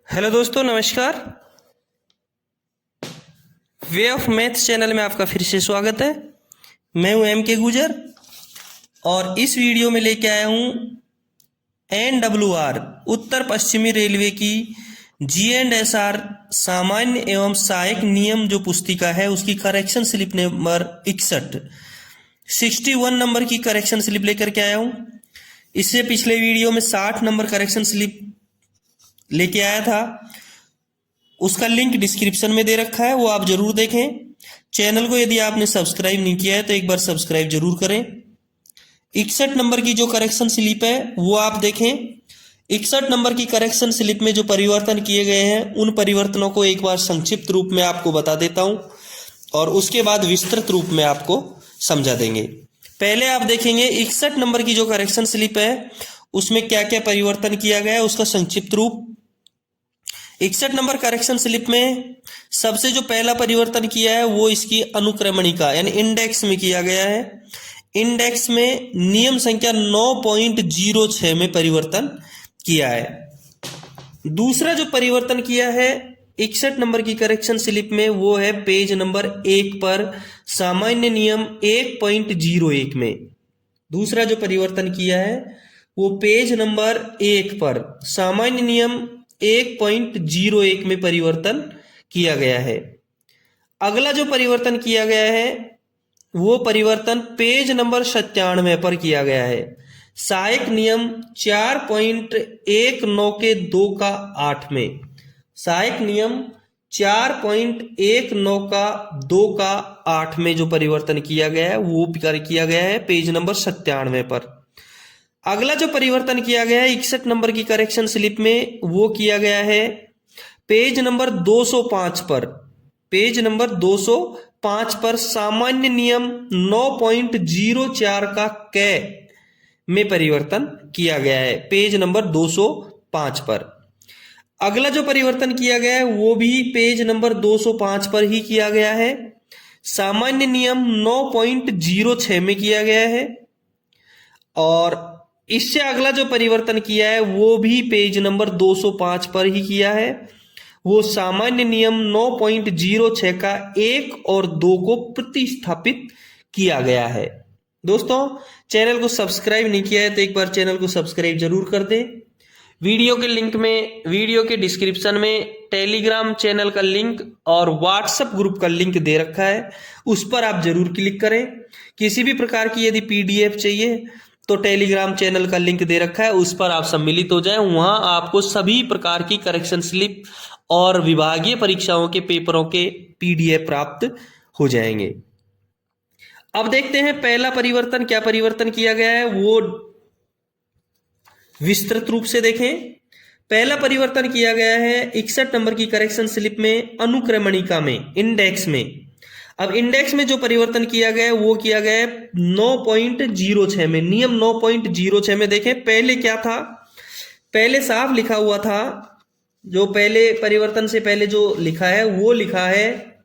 Hello दोस्तों, नमस्कार। Way of math channel में आपका फिर से स्वागत है। मैं हूं एम के गुजर और इस वीडियो में लेके आया हूं NWR उत्तर पश्चिमी रेलवे की G&SR सामान्य एवं सहायक नियम जो पुस्तिका है उसकी करेक्शन स्लिप नंबर 61 नंबर की करेक्शन स्लिप लेकर के आया हूं। इससे पिछले वीडियो में 60 नंबर करेक्शन स्लिप लेके आया था, उसका लिंक डिस्क्रिप्शन में दे रखा है, वो आप जरूर देखें। चैनल को यदि आपने सब्सक्राइब नहीं किया है तो एक बार सब्सक्राइब जरूर करें। 61 नंबर की जो करेक्शन स्लिप है वो आप देखें। 61 नंबर की करेक्शन स्लिप में जो परिवर्तन किए गए हैं उन परिवर्तनों को एक बार संक्षिप्त रूप में आपको बता देता हूं और उसके बाद विस्तृत रूप में आपको समझा देंगे। पहले आप देखेंगे 61 नंबर की जो करेक्शन स्लिप है उसमें क्या क्या परिवर्तन किया गया है उसका संक्षिप्त रूप। 61 नंबर करेक्शन स्लिप में सबसे जो पहला परिवर्तन किया है वो इसकी अनुक्रमणिका यानी इंडेक्स में किया गया है। इंडेक्स में नियम संख्या 9.06 में परिवर्तन किया है। दूसरा जो परिवर्तन किया है 61 नंबर की करेक्शन स्लिप में वो है पेज नंबर 1 पर सामान्य नियम 1.01 में। दूसरा जो परिवर्तन किया है वो पेज नंबर 1 पर सामान्य नियम 1.01 में परिवर्तन किया गया है। अगला जो परिवर्तन किया गया है वो परिवर्तन पेज नंबर 97 पर किया गया है। सहायक नियम 4.19 के 2 का 8 में। सहायक नियम 4.19 का 2 का 8 में जो परिवर्तन किया गया है वो किया गया है पेज नंबर 97 पर। अगला जो परिवर्तन किया गया है 61 नंबर की करेक्शन स्लिप में वो किया गया है पेज नंबर 205 पर। पेज नंबर 205 पर सामान्य नियम 9.04 का कै में परिवर्तन किया गया है पेज नंबर 205 पर। अगला जो परिवर्तन किया गया है वो भी पेज नंबर 205 पर ही किया गया है। सामान्य नियम 9.06 में किया गया है और इससे अगला जो परिवर्तन किया है वो भी पेज नंबर 205 पर ही किया है। वो सामान्य नियम 9.06 का 1 और 2 को प्रतिस्थापित किया गया है। दोस्तों, चैनल को सब्सक्राइब नहीं किया है तो एक बार चैनल को सब्सक्राइब जरूर कर दें। वीडियो के लिंक में, वीडियो के डिस्क्रिप्शन में टेलीग्राम चैनल का लिंक और व्हाट्सएप ग्रुप का लिंक दे रखा है, उस पर आप जरूर क्लिक करें। किसी भी प्रकार की यदि PDF चाहिए तो टेलीग्राम चैनल का लिंक दे रखा है, उस पर आप सम्मिलित हो जाएं। वहां आपको सभी प्रकार की करेक्शन स्लिप और विभागीय परीक्षाओं के पेपरों के PDF प्राप्त हो जाएंगे। अब देखते हैं पहला परिवर्तन क्या परिवर्तन किया गया है वो विस्तृत रूप से देखें। पहला परिवर्तन किया गया है 61 नंबर की करेक्शन स्लिप में अनुक्रमणिका में, इंडेक्स में। अब इंडेक्स में जो परिवर्तन किया गया है वो किया गया है 9.06 में। नियम 9.06 में देखें पहले क्या था, पहले साफ लिखा हुआ था, जो पहले परिवर्तन से पहले जो लिखा है वो लिखा है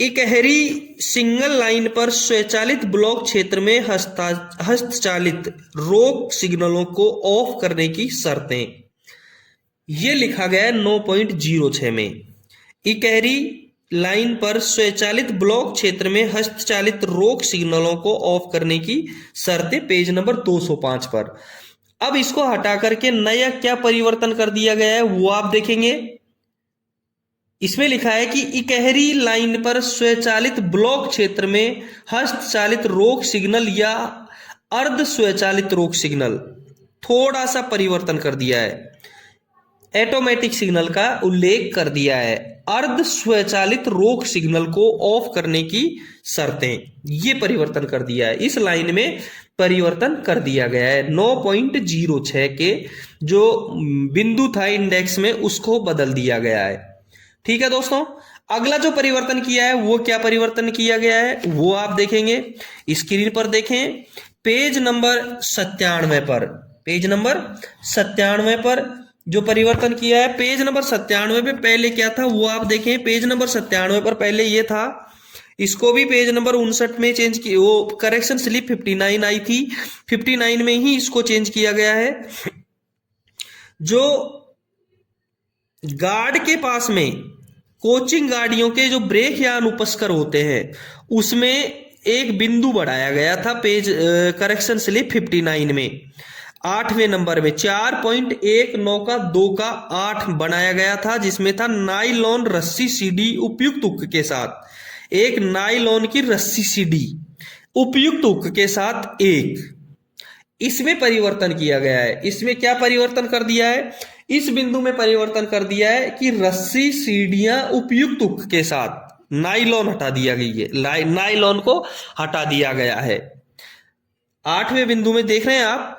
इकहरी सिंगल लाइन पर स्वचालित ब्लॉक क्षेत्र में हस्तचालित रोक सिग्नलों को ऑफ करने की शर्तें। ये लिखा गया है 9.06 में। इकहरी लाइन पर स्वचालित ब्लॉक क्षेत्र में हस्तचालित रोक सिग्नलों को ऑफ करने की शर्तें पेज नंबर 205 पर। अब इसको हटा करके नया क्या परिवर्तन कर दिया गया है वो आप देखेंगे। इसमें लिखा है कि इकहरी लाइन पर स्वचालित ब्लॉक क्षेत्र में हस्तचालित रोक सिग्नल या अर्ध स्वचालित रोक सिग्नल, थोड़ा सा परिवर्तन कर दिया है, ऑटोमेटिक सिग्नल का उल्लेख कर दिया है। अर्ध स्वचालित रोक सिग्नल को ऑफ करने की शर्तें, ये परिवर्तन कर दिया है। इस लाइन में परिवर्तन कर दिया गया है। 9.06 के जो बिंदु था इंडेक्स में उसको बदल दिया गया है। ठीक है दोस्तों, अगला जो परिवर्तन किया है वो क्या परिवर्तन किया गया है वो आप देखेंगे। स्क्रीन पर देखें पेज नंबर 97 पर। पेज नंबर 97 पर जो परिवर्तन किया है, पेज नंबर 97 पे पहले क्या था वो आप देखें। पेज नंबर 97 पर पहले ये था, इसको भी पेज नंबर 59 में चेंज किया। वो करेक्शन स्लिप 59 आई थी, 59 में ही इसको चेंज किया गया है। जो गार्ड के पास में कोचिंग गाड़ियों के जो ब्रेक या अनुपस्कर होते हैं उसमें एक बिंदु बढ़ाया गया था पेज करेक्शन स्लिप 59 में 8वें नंबर में 4.19 का 2 का 8 बनाया गया था, जिसमें था नाइलॉन रस्सी सीडी उपयुक्त हुक के साथ, एक नाइलॉन की रस्सी सीडी उपयुक्त हुक के साथ एक। इसमें परिवर्तन किया गया है। इसमें क्या परिवर्तन कर दिया है? इस बिंदु में परिवर्तन कर दिया है कि रस्सी सीढ़ियां उपयुक्त हुक के साथ, नाइलॉन हटा दिया गई है, नाइलॉन को हटा दिया गया है। 8वें बिंदु में देख रहे हैं आप,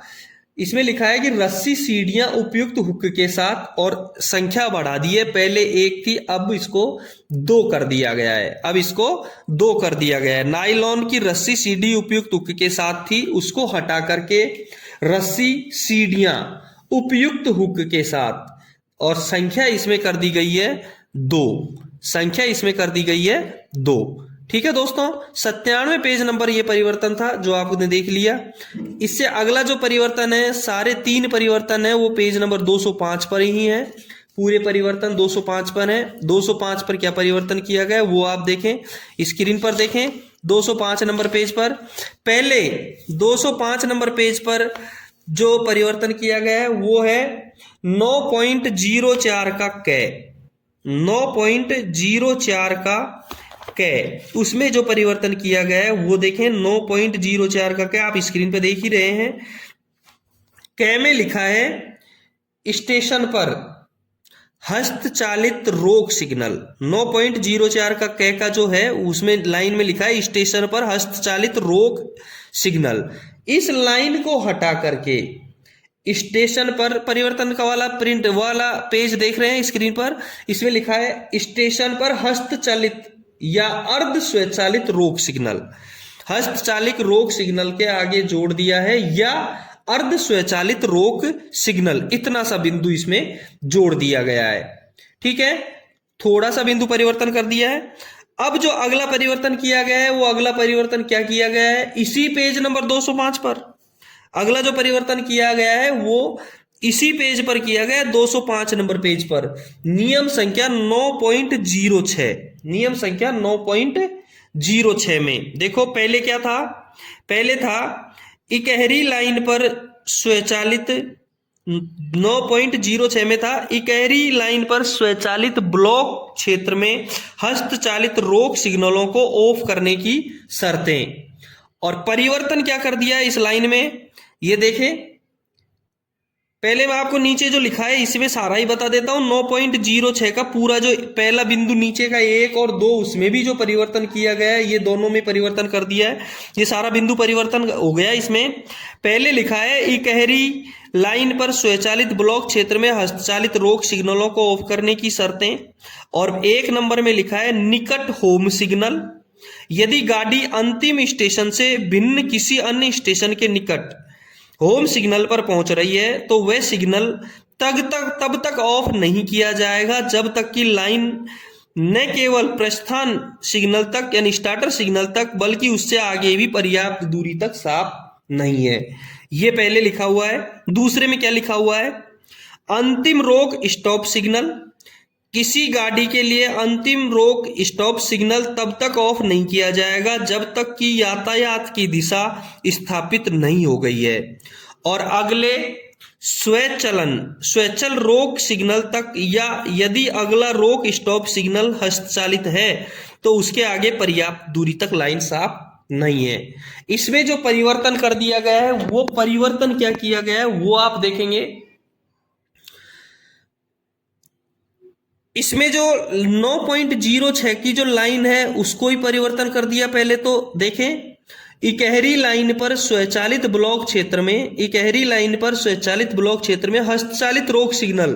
इसमें लिखा है कि रस्सी सीढ़ियां उपयुक्त हुक के साथ, और संख्या बढ़ा दी है, पहले 1 थी अब इसको 2 कर दिया गया है, अब इसको 2 कर दिया गया है। नाइलॉन की रस्सी सीढ़ी उपयुक्त हुक के साथ थी, उसको हटा करके रस्सी सीढ़ियां उपयुक्त हुक के साथ, और संख्या इसमें कर दी गई है 2, संख्या इसमें कर दी गई है 2। ठीक है दोस्तों, 97वें पेज नंबर ये परिवर्तन था जो आपने देख लिया। इससे अगला जो परिवर्तन है, सारे 3 परिवर्तन है वो पेज नंबर 205 पर ही है, पूरे परिवर्तन 205 पर है। 205 पर क्या परिवर्तन किया गया वो आप देखें, स्क्रीन पर देखें। 205 नंबर पेज पर, पहले 205 नंबर पेज पर जो परिवर्तन किया गया है वो है 9.04 का कै, 9.04 का कै, उसमें जो परिवर्तन किया गया है वो देखें 9.04 का कै, आप स्क्रीन पे देख ही रहे हैं। कै में लिखा है स्टेशन पर हस्तचालित रोक सिग्नल। 9.04 का कै का जो है उसमें लाइन में लिखा है स्टेशन पर हस्तचालित रोक सिग्नल। इस लाइन को हटा करके स्टेशन पर परिवर्तन का वाला प्रिंट वाला पेज देख रहे हैं स्क्रीन पर, इसमें लिखा है स्टेशन पर हस्तचालित या अर्ध स्वचालित रोक सिग्नल। हस्तचालित रोक सिग्नल के आगे जोड़ दिया है या अर्ध स्वचालित रोक सिग्नल, इतना सा बिंदु इसमें जोड़ दिया गया है। ठीक है, थोड़ा सा बिंदु परिवर्तन कर दिया है। अब जो अगला परिवर्तन किया गया है वो अगला परिवर्तन क्या किया गया है, इसी पेज नंबर 205 पर अगला जो परिवर्तन किया गया है वो इसी पेज पर किया गया, 205 नंबर पेज पर, नियम संख्या 9.06, नियम संख्या 9.06 में देखो पहले क्या था, पहले था इकहरी लाइन पर स्वचालित, 9.06 में था इकहरी लाइन पर स्वचालित ब्लॉक क्षेत्र में हस्तचालित रोक सिग्नलों को ऑफ करने की शर्तें, और परिवर्तन क्या कर दिया इस लाइन में ये देखें। पहले मैं आपको नीचे जो लिखा है इसमें सारा ही बता देता हूं। 9.06 का पूरा जो पहला बिंदु नीचे का 1 और 2 उसमें भी जो परिवर्तन किया गया है ये दोनों में परिवर्तन कर दिया है, ये सारा बिंदु परिवर्तन हो गया। इसमें पहले लिखा है इकहरी लाइन पर स्वचालित ब्लॉक क्षेत्र में हस्तचालित रोक सिग्नलों को ऑफ करने की शर्तें, और 1 नंबर में लिखा है निकट होम सिग्नल, यदि गाड़ी अंतिम स्टेशन से भिन्न किसी अन्य स्टेशन के निकट होम सिग्नल पर पहुंच रही है तो वह सिग्नल तब तक ऑफ नहीं किया जाएगा जब तक कि लाइन न केवल प्रस्थान सिग्नल तक यानी स्टार्टर सिग्नल तक बल्कि उससे आगे भी पर्याप्त दूरी तक साफ नहीं है। ये पहले लिखा हुआ है। दूसरे में क्या लिखा हुआ है, अंतिम रोक स्टॉप सिग्नल, किसी गाड़ी के लिए अंतिम रोक स्टॉप सिग्नल तब तक ऑफ नहीं किया जाएगा जब तक कि यातायात की दिशा स्थापित नहीं हो गई है, और अगले स्वचल रोक सिग्नल तक, या यदि अगला रोक स्टॉप सिग्नल हस्तचालित है तो उसके आगे पर्याप्त दूरी तक लाइन साफ नहीं है। इसमें जो परिवर्तन कर दिया गया है वो परिवर्तन क्या किया गया है वो आप देखेंगे। इसमें जो 9.06 की जो लाइन है उसको ही परिवर्तन कर दिया। पहले तो देखें, इकहरी लाइन पर स्वचालित ब्लॉक क्षेत्र में, इकहरी लाइन पर स्वचालित ब्लॉक क्षेत्र में हस्तचालित रोक सिग्नल,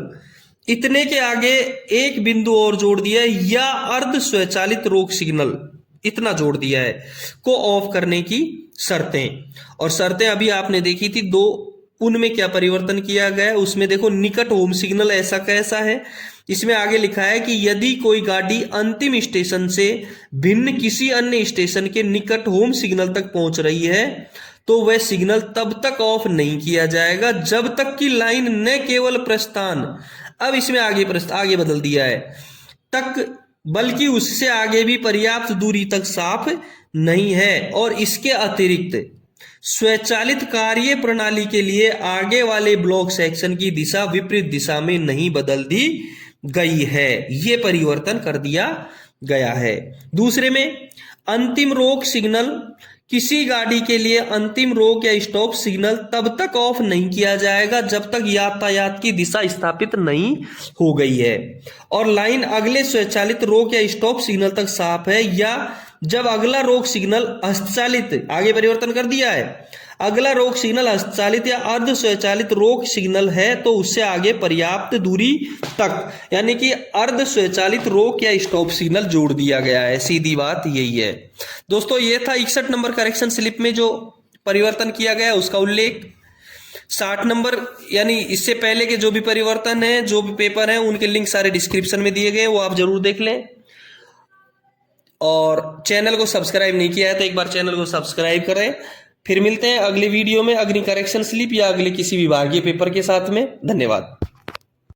इतने के आगे एक बिंदु और जोड़ दिया है या अर्ध स्वचालित रोक सिग्नल, इतना जोड़ दिया है, को ऑफ करने की शर्तें। और शर्तें अभी आपने देखी थी 2, उनमें क्या परिवर्तन किया गया है उसमें देखो, निकट होम सिग्नल ऐसा कैसा है, इसमें आगे लिखा है कि यदि कोई गाड़ी अंतिम स्टेशन से भिन्न किसी अन्य स्टेशन के निकट होम सिग्नल तक पहुंच रही है तो वह सिग्नल तब तक ऑफ नहीं किया जाएगा जब तक कि लाइन न केवल प्रस्थान अब इसमें आगे बदल दिया है तक, बल्कि उससे आगे भी पर्याप्त दूरी तक साफ नहीं है। और इसके अतिरिक्त स्वचालित कार्य प्रणाली के लिए आगे वाले ब्लॉक सेक्शन की दिशा विपरीत दिशा में नहीं बदल दी गई है। ये परिवर्तन कर दिया गया है। दूसरे में अंतिम रोक सिग्नल, किसी गाड़ी के लिए अंतिम रोक या स्टॉप सिग्नल तब तक ऑफ नहीं किया जाएगा जब तक यातायात की दिशा स्थापित नहीं हो गई है और लाइन अगले स्वचालित रोक या स्टॉप सिग्नल तक साफ है, या जब अगला रोक सिग्नल हस्तचालित, आगे परिवर्तन कर दिया है, अगला रोक सिग्नल हस्तचालित या अर्ध स्वचालित रोक सिग्नल है तो उससे आगे पर्याप्त दूरी तक, यानी कि अर्ध स्वचालित रोक या स्टॉप सिग्नल जोड़ दिया गया है। सीधी बात यही है दोस्तों। ये था 61 नंबर करेक्शन स्लिप में जो परिवर्तन किया गया उसका उल्लेख। 60 नंबर यानी इससे पहले के जो भी परिवर्तन है, जो भी पेपर है, उनके लिंक सारे डिस्क्रिप्शन में दिए गए, वो आप जरूर देख लें। और चैनल को सब्सक्राइब नहीं किया है तो एक बार चैनल को सब्सक्राइब करें। फिर मिलते हैं अगले वीडियो में अग्नि करेक्शन स्लिप या अगले किसी विभागीय पेपर के साथ में। धन्यवाद।